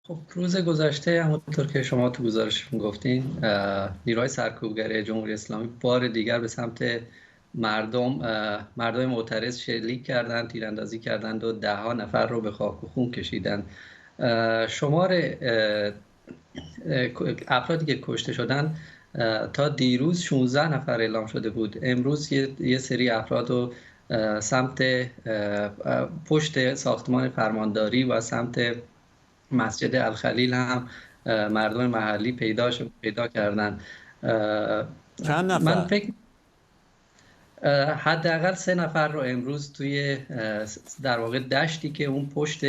خب روز گذشته همونطور که شما تو گزارشتون گفتین، نیروهای سرکوبگر جمهوری اسلامی بار دیگر به سمت مردم معترض شلیک کردند، تیراندازی کردند و ده ها نفر رو به خاک و خون کشیدند. شمار افرادی که کشته شدن تا دیروز 16 نفر اعلام شده بود. امروز یه سری افراد رو سمت پشت ساختمان فرمانداری و سمت مسجد الخلیل هم مردم محلی پیدا کردن. چند من نفر؟ فکر حداقل 3 نفر رو امروز توی در واقع دشتی که اون پشت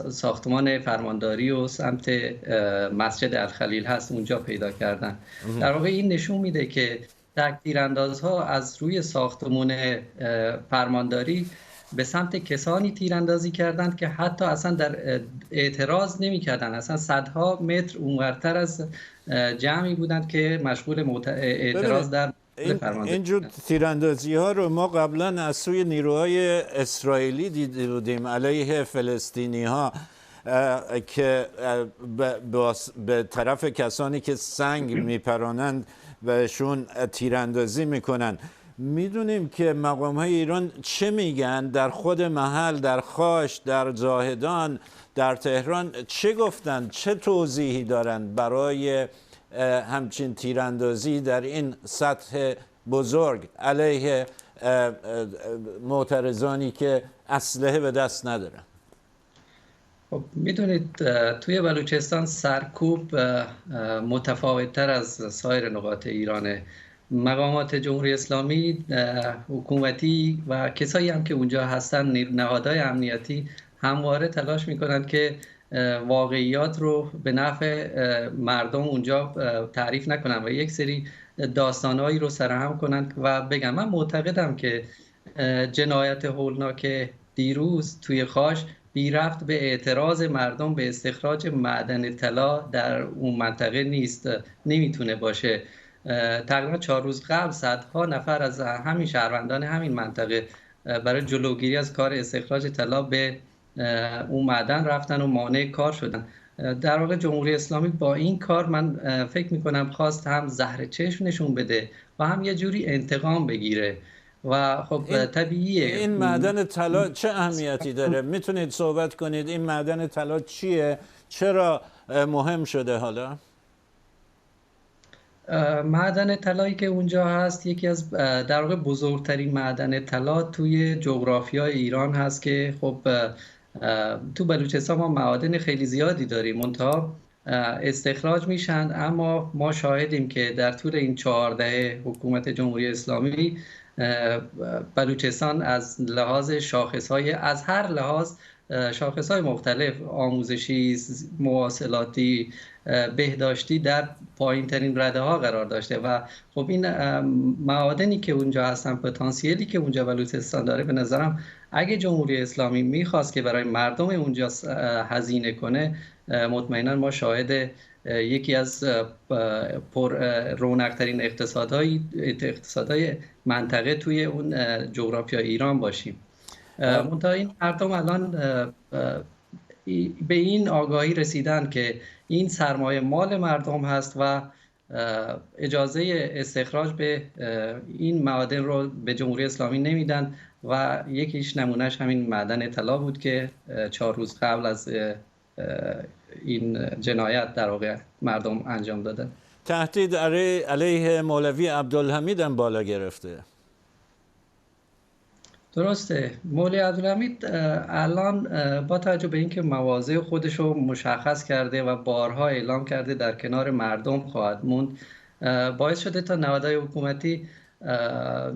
ساختمان فرمانداری و سمت مسجد الخلیل هست اونجا پیدا کردن. در واقع این نشون میده که تیراندازها از روی ساختمان فرمانداری به سمت کسانی تیراندازی کردند که حتی اصلا در اعتراض نمی‌کردند، اصلا صدها متر اونورتر از جمعی بودند که مشغول اعتراض در اینجور تیراندازی ها رو ما قبلا از سوی نیروهای اسرائیلی دیده بودیم علیه فلسطینی ها که به طرف کسانی که سنگ میپرانند بهشون تیراندازی میکنن. میدونیم که مقام های ایران چه میگن در خود محل، در خاش، در زاهدان، در تهران چه گفتن، چه توضیحی دارن برای همچین تیراندازی در این سطح بزرگ علیه معترضانی که اسلحه به دست ندارن؟ خب میدونید توی بلوچستان سرکوب متفاوت‌تر از سایر نقاط ایرانه. مقامات جمهوری اسلامی، حکومتی و کسایی هم که اونجا هستن، نهادهای امنیتی همواره تلاش میکنن که واقعیات رو به نفع مردم اونجا تعریف نکنن و یک سری داستانهایی رو سرهم کنن و بگن. من معتقدم که جنایت هولناک دیروز توی خاش بی ربط به اعتراض مردم به استخراج معدن طلا در اون منطقه نیست، نمیتونه باشه. تقریبا 4 روز قبل صدها نفر از همین شهروندان همین منطقه برای جلوگیری از کار استخراج طلا به اون معدن رفتن و مانع کار شدن. در واقع جمهوری اسلامی با این کار من فکر میکنم خواست هم زهر چشم نشون بده و هم یه جوری انتقام بگیره و خب طبیعیه. این معدن طلا چه اهمیتی داره؟ میتونید صحبت کنید این معدن طلا چیه؟ چرا مهم شده حالا؟ معدن طلایی که اونجا هست یکی از در واقع بزرگترین معدن طلا توی جغرافیای ایران هست که خب تو بلوچستان ما معادن خیلی زیادی داریم، منتها استخراج میشن. اما ما شاهدیم که در طول این 4 دهه حکومت جمهوری اسلامی بلوچستان از لحاظ شاخصهای، از هر لحاظ شاخصهای مختلف، آموزشی، مواصلاتی، بهداشتی، در پایین ترین رده ها قرار داشته و خب این معادنی که اونجا هستن، پتانسیلی که اونجا بلوچستان داره، به نظرم اگه جمهوری اسلامی میخواست که برای مردم اونجا هزینه کنه، مطمئنا ما شاهد یکی از پر رونق‌ترین اقتصادهای منطقه توی اون جغرافیای ایران باشیم. منتها این مردم الان به این آگاهی رسیدن که این سرمایه مال مردم هست و اجازه استخراج به این معادن رو به جمهوری اسلامی نمیدن و یکیش نمونهش همین معدن طلا بود که 4 روز قبل از این جنایت در واقع مردم انجام دادن. تهدید علیه مولوی عبدالحمید هم بالا گرفته. درسته. مولوی عبدالحمید الان با توجه به اینکه مواضع خودش رو مشخص کرده و بارها اعلام کرده در کنار مردم خواهد موند، باعث شده تا نهادهای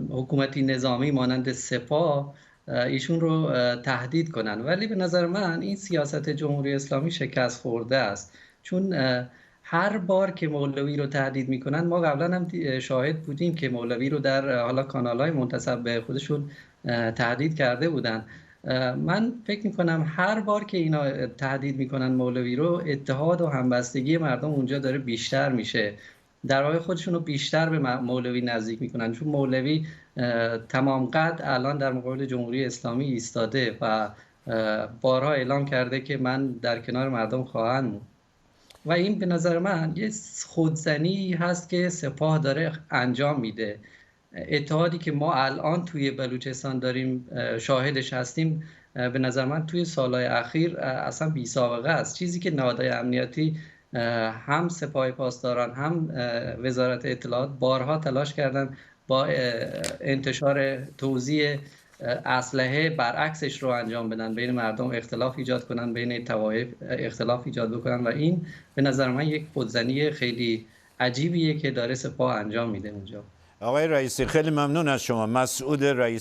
حکومتی نظامی مانند سپاه ایشون رو تهدید کنن. ولی به نظر من این سیاست جمهوری اسلامی شکست خورده است، چون هر بار که مولوی رو تهدید میکنن، ما قبلا هم شاهد بودیم که مولوی رو در حالا کانال‌های منتسب به خودشون تهدید کرده بودن. من فکر میکنم هر بار که اینا تهدید میکنن مولوی رو، اتحاد و همبستگی مردم اونجا داره بیشتر میشه، در واقع خودشون رو بیشتر به مولوی نزدیک میکنن، چون مولوی تمام قد الان در مقابل جمهوری اسلامی ایستاده و بارها اعلام کرده که من در کنار مردم خواهم بود و این به نظر من یه خودزنی هست که سپاه داره انجام میده. اتحادی که ما الان توی بلوچستان داریم شاهدش هستیم، به نظر من توی سالهای اخیر اصلا بی سابقه است. چیزی که نهادهای امنیتی هم سپاه پاسداران هم وزارت اطلاعات بارها تلاش کردن با انتشار توزیع اسلحه برعکسش رو انجام بدن، بین مردم اختلاف ایجاد کنن، بین طوایف اختلاف ایجاد بکنن و این به نظر من یک خودزنی خیلی عجیبیه که داره سپاه انجام میده اونجا. آقای رئیسی خیلی ممنون از شما. مسعود رئیسی